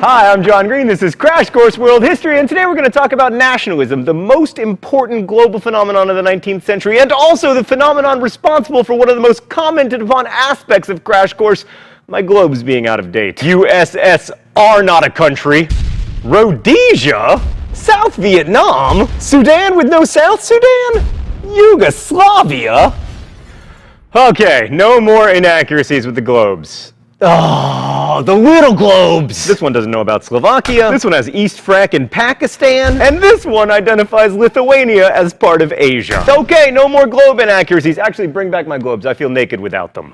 Hi, I'm John Green. This is Crash Course World History, and today we're going to talk about nationalism, the most important global phenomenon of the 19th century, and also the phenomenon responsible for one of the most commented upon aspects of Crash Course, my globes being out of date. USSR not a country. Rhodesia? South Vietnam? Sudan with no South Sudan? Yugoslavia? Okay, no more inaccuracies with the globes. Oh, the little globes! This one doesn't know about Slovakia, this one has East Frak in Pakistan, and this one identifies Lithuania as part of Asia. Okay, no more globe inaccuracies. Actually, bring back my globes. I feel naked without them.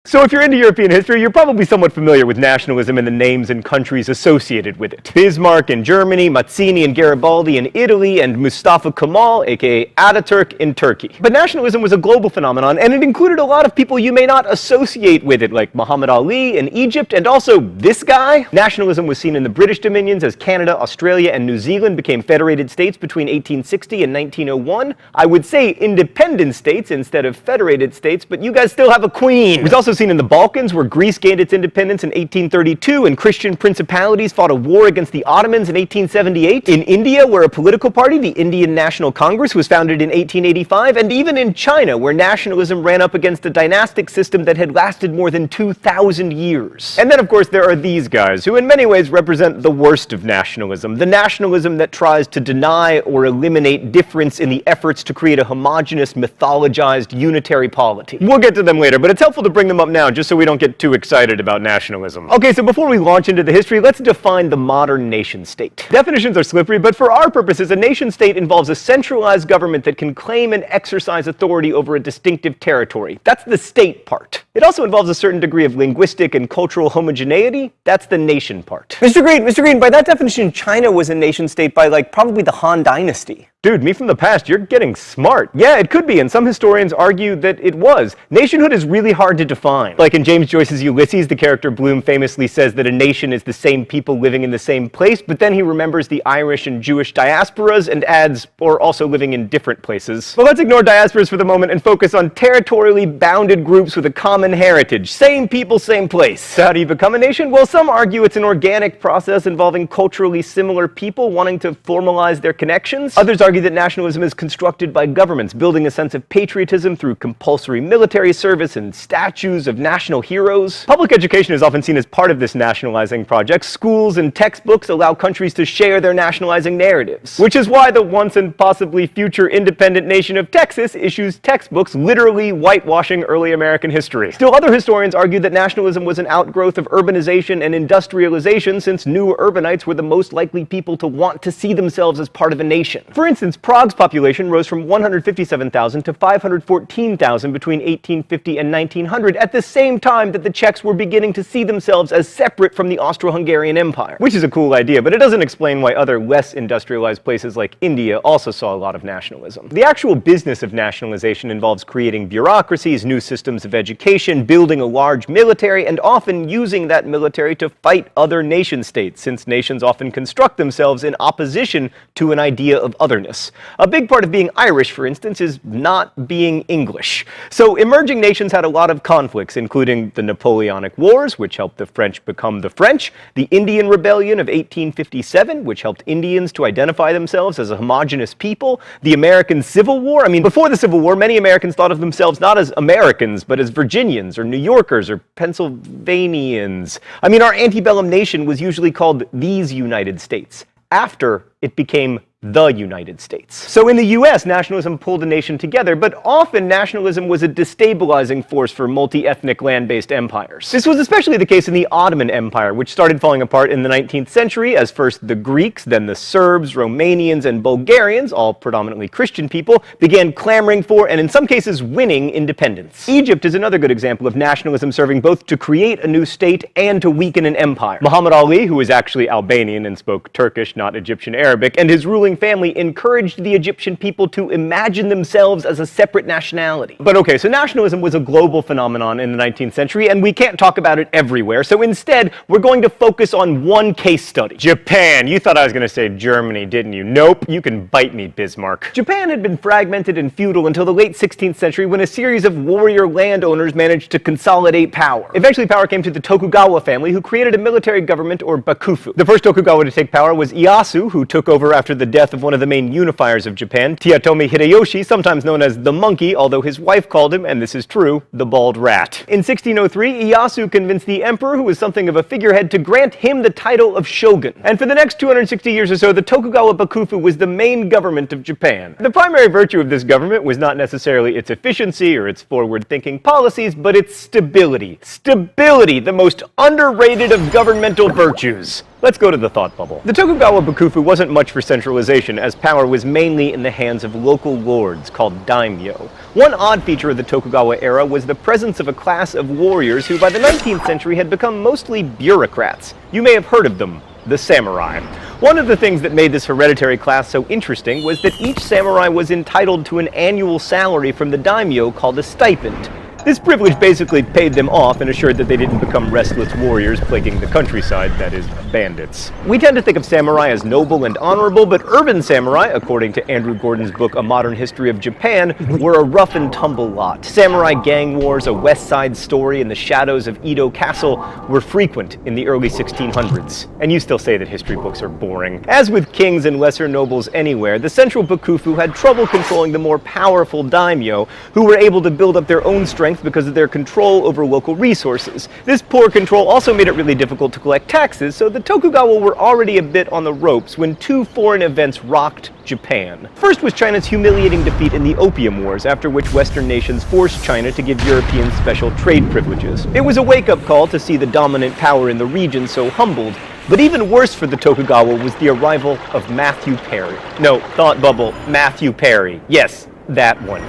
So if you're into European history, you're probably somewhat familiar with nationalism and the names and countries associated with it. Bismarck in Germany, Mazzini and Garibaldi in Italy, and Mustafa Kemal, aka Ataturk, in Turkey. But nationalism was a global phenomenon, and it included a lot of people you may not associate with it, like Muhammad Ali in Egypt, and also this guy. Nationalism was seen in the British dominions as Canada, Australia, and New Zealand became federated states between 1860 and 1901. I would say independent states instead of federated states, but you guys still have a queen. It was also seen in the Balkans, where Greece gained its independence in 1832 and Christian principalities fought a war against the Ottomans in 1878. In India, where a political party, the Indian National Congress, was founded in 1885, and even in China, where nationalism ran up against a dynastic system that had lasted more than 2,000 years. And then, of course, there are these guys, who in many ways represent the worst of nationalism, the nationalism that tries to deny or eliminate difference in the efforts to create a homogeneous, mythologized, unitary polity. We'll get to them later, but it's helpful to bring them up now, just so we don't get too excited about nationalism. Okay, so before we launch into the history, let's define the modern nation-state. Definitions are slippery, but for our purposes, a nation-state involves a centralized government that can claim and exercise authority over a distinctive territory. That's the state part. It also involves a certain degree of linguistic and cultural homogeneity. That's the nation part. Mr. Green, by that definition, China was a nation-state by, like, probably the Han Dynasty. Dude, me from the past, you're getting smart. Yeah, it could be, and some historians argue that it was. Nationhood is really hard to define. Like in James Joyce's Ulysses, the character Bloom famously says that a nation is the same people living in the same place, but then he remembers the Irish and Jewish diasporas and adds, or also living in different places. But let's ignore diasporas for the moment and focus on territorially bounded groups with a common heritage. Same people, same place. So how do you become a nation? Well, some argue it's an organic process involving culturally similar people wanting to formalize their connections. Others argue that nationalism is constructed by governments, building a sense of patriotism through compulsory military service and statues of national heroes. Public education is often seen as part of this nationalizing project. Schools and textbooks allow countries to share their nationalizing narratives, which is why the once and possibly future independent nation of Texas issues textbooks literally whitewashing early American history. Still, other historians argue that nationalism was an outgrowth of urbanization and industrialization, since new urbanites were the most likely people to want to see themselves as part of a nation. For instance, Prague's population rose from 157,000 to 514,000 between 1850 and 1900, at the same time that the Czechs were beginning to see themselves as separate from the Austro-Hungarian Empire. Which is a cool idea, but it doesn't explain why other less industrialized places like India also saw a lot of nationalism. The actual business of nationalization involves creating bureaucracies, new systems of education, building a large military, and often using that military to fight other nation-states, since nations often construct themselves in opposition to an idea of otherness. A big part of being Irish, for instance, is not being English. So emerging nations had a lot of conflicts, including the Napoleonic Wars, which helped the French become the French, the Indian Rebellion of 1857, which helped Indians to identify themselves as a homogenous people, the American Civil War. I mean, before the Civil War, many Americans thought of themselves not as Americans, but as Virginians, or New Yorkers, or Pennsylvanians. I mean, our antebellum nation was usually called these United States, after it became the United States. So in the US, nationalism pulled a nation together, but often nationalism was a destabilizing force for multi-ethnic land-based empires. This was especially the case in the Ottoman Empire, which started falling apart in the 19th century as first the Greeks, then the Serbs, Romanians, and Bulgarians, all predominantly Christian people, began clamoring for, and in some cases winning, independence. Egypt is another good example of nationalism serving both to create a new state and to weaken an empire. Muhammad Ali, who was actually Albanian and spoke Turkish, not Egyptian Arabic, and his ruling ruling family encouraged the Egyptian people to imagine themselves as a separate nationality. But okay, so nationalism was a global phenomenon in the 19th century, and we can't talk about it everywhere, so instead, we're going to focus on one case study. Japan. You thought I was going to say Germany, didn't you? Nope, you can bite me, Bismarck. Japan had been fragmented and feudal until the late 16th century when a series of warrior landowners managed to consolidate power. Eventually, power came to the Tokugawa family, who created a military government, or bakufu. The first Tokugawa to take power was Ieyasu, who took over after the death of one of the main unifiers of Japan, Toyotomi Hideyoshi, sometimes known as the Monkey, although his wife called him, and this is true, the Bald Rat. In 1603, Ieyasu convinced the emperor, who was something of a figurehead, to grant him the title of shogun. And for the next 260 years or so, the Tokugawa bakufu was the main government of Japan. The primary virtue of this government was not necessarily its efficiency or its forward-thinking policies, but its stability. Stability, the most underrated of governmental virtues. Let's go to the thought bubble. The Tokugawa bakufu wasn't much for centralization, as power was mainly in the hands of local lords called daimyo. One odd feature of the Tokugawa era was the presence of a class of warriors who by the 19th century had become mostly bureaucrats. You may have heard of them, the samurai. One of the things that made this hereditary class so interesting was that each samurai was entitled to an annual salary from the daimyo called a stipend. This privilege basically paid them off and assured that they didn't become restless warriors plaguing the countryside, that is, bandits. We tend to think of samurai as noble and honorable, but urban samurai, according to Andrew Gordon's book A Modern History of Japan, were a rough and tumble lot. Samurai gang wars, a West Side Story, and the shadows of Edo Castle were frequent in the early 1600s. And you still say that history books are boring. As with kings and lesser nobles anywhere, the central bakufu had trouble controlling the more powerful daimyo, who were able to build up their own strength because of their control over local resources. This poor control also made it really difficult to collect taxes, so the Tokugawa were already a bit on the ropes when two foreign events rocked Japan. First was China's humiliating defeat in the Opium Wars, after which Western nations forced China to give Europeans special trade privileges. It was a wake-up call to see the dominant power in the region so humbled, but even worse for the Tokugawa was the arrival of Matthew Perry. No, thought bubble, Matthew Perry. Yes, that one.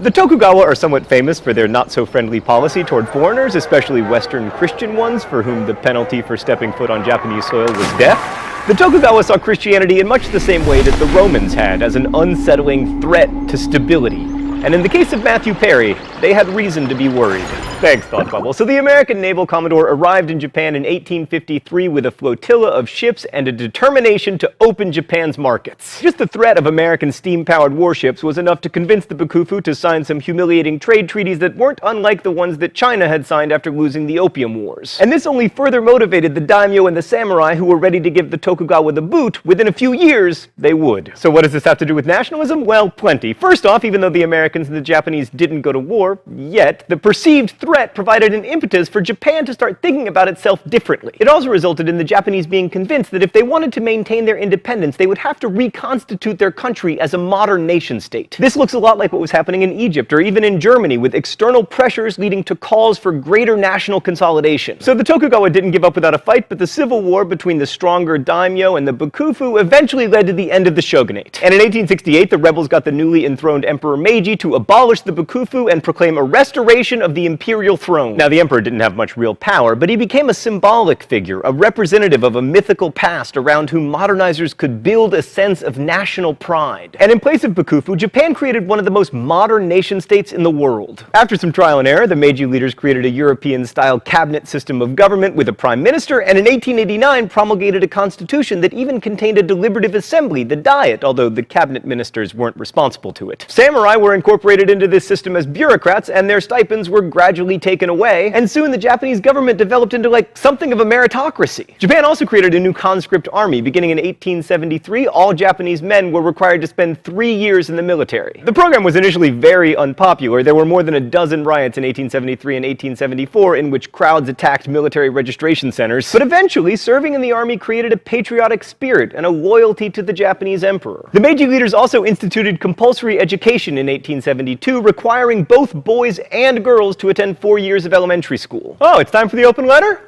The Tokugawa are somewhat famous for their not-so-friendly policy toward foreigners, especially Western Christian ones, for whom the penalty for stepping foot on Japanese soil was death. The Tokugawa saw Christianity in much the same way that the Romans had, as an unsettling threat to stability. And in the case of Matthew Perry, they had reason to be worried. Thanks, Thought Bubble. So the American naval commodore arrived in Japan in 1853 with a flotilla of ships and a determination to open Japan's markets. Just the threat of American steam-powered warships was enough to convince the bakufu to sign some humiliating trade treaties that weren't unlike the ones that China had signed after losing the Opium Wars. And this only further motivated the daimyo and the samurai, who were ready to give the Tokugawa the boot. Within a few years, they would. So what does this have to do with nationalism? Well, plenty. First off, even though the Americans and the Japanese didn't go to war yet, the perceived threat provided an impetus for Japan to start thinking about itself differently. It also resulted in the Japanese being convinced that if they wanted to maintain their independence, they would have to reconstitute their country as a modern nation-state. This looks a lot like what was happening in Egypt or even in Germany, with external pressures leading to calls for greater national consolidation. So the Tokugawa didn't give up without a fight, but the civil war between the stronger daimyo and the bakufu eventually led to the end of the shogunate. And in 1868, the rebels got the newly enthroned Emperor Meiji to abolish the bakufu and proclaim a restoration of the imperial throne. Now, the emperor didn't have much real power, but he became a symbolic figure, a representative of a mythical past around whom modernizers could build a sense of national pride. And in place of bakufu, Japan created one of the most modern nation-states in the world. After some trial and error, the Meiji leaders created a European-style cabinet system of government with a prime minister, and in 1889 promulgated a constitution that even contained a deliberative assembly, the Diet, although the cabinet ministers weren't responsible to it. Samurai were incorporated into this system as bureaucrats, and their stipends were gradually taken away, and soon the Japanese government developed into like something of a meritocracy. Japan also created a new conscript army. Beginning in 1873, all Japanese men were required to spend 3 years in the military. The program was initially very unpopular. There were more than a dozen riots in 1873 and 1874 in which crowds attacked military registration centers, but eventually serving in the army created a patriotic spirit and a loyalty to the Japanese emperor. The Meiji leaders also instituted compulsory education in 1872, requiring both boys and girls to attend 4 years of elementary school. Oh, it's time for the open letter?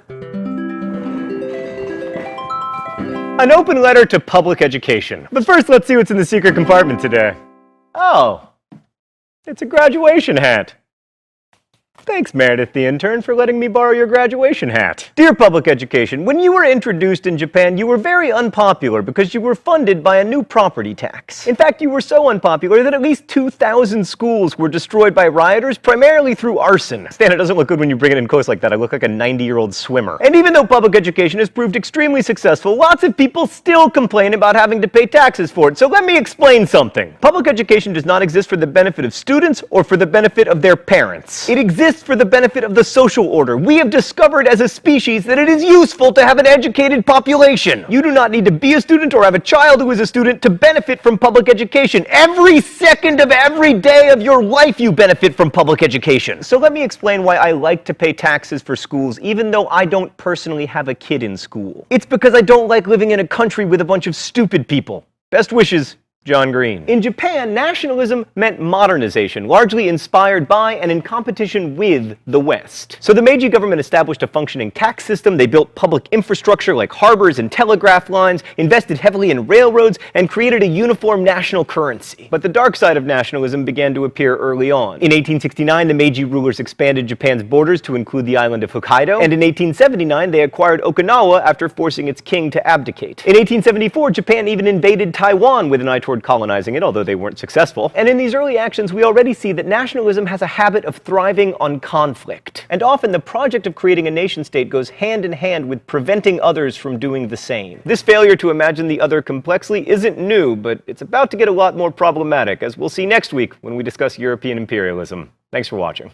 An open letter to public education. But first, let's see what's in the secret compartment today. Oh, it's a graduation hat. Thanks, Meredith the intern, for letting me borrow your graduation hat. Dear Public Education, when you were introduced in Japan, you were very unpopular because you were funded by a new property tax. In fact, you were so unpopular that at least 2,000 schools were destroyed by rioters, primarily through arson. Stan, it doesn't look good when you bring it in close like that. I look like a 90-year-old swimmer. And even though public education has proved extremely successful, lots of people still complain about having to pay taxes for it. So let me explain something. Public education does not exist for the benefit of students or for the benefit of their parents. It exists for the benefit of the social order. We have discovered as a species that it is useful to have an educated population. You do not need to be a student or have a child who is a student to benefit from public education. Every second of every day of your life you benefit from public education. So let me explain why I like to pay taxes for schools even though I don't personally have a kid in school. It's because I don't like living in a country with a bunch of stupid people. Best wishes, John Green. In Japan, nationalism meant modernization, largely inspired by and in competition with the West. So the Meiji government established a functioning tax system, they built public infrastructure like harbors and telegraph lines, invested heavily in railroads, and created a uniform national currency. But the dark side of nationalism began to appear early on. In 1869, the Meiji rulers expanded Japan's borders to include the island of Hokkaido, and in 1879, they acquired Okinawa after forcing its king to abdicate. In 1874, Japan even invaded Taiwan with an eye toward colonizing it, although they weren't successful. And in these early actions, we already see that nationalism has a habit of thriving on conflict. And often the project of creating a nation-state goes hand in hand with preventing others from doing the same. This failure to imagine the other complexly isn't new, but it's about to get a lot more problematic, as we'll see next week when we discuss European imperialism. Thanks for watching.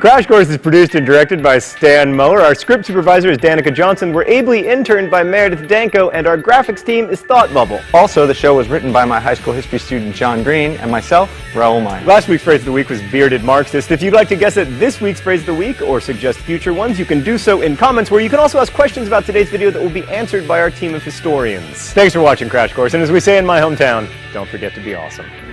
Crash Course is produced and directed by Stan Muller. Our script supervisor is Danica Johnson. We're ably interned by Meredith Danko, and our graphics team is Thought Bubble. Also, the show was written by my high school history student John Green and myself, Raoul Meyer. Last week's phrase of the week was bearded Marxist. If you'd like to guess at this week's phrase of the week or suggest future ones, you can do so in comments, where you can also ask questions about today's video that will be answered by our team of historians. Thanks for watching Crash Course, and as we say in my hometown, don't forget to be awesome.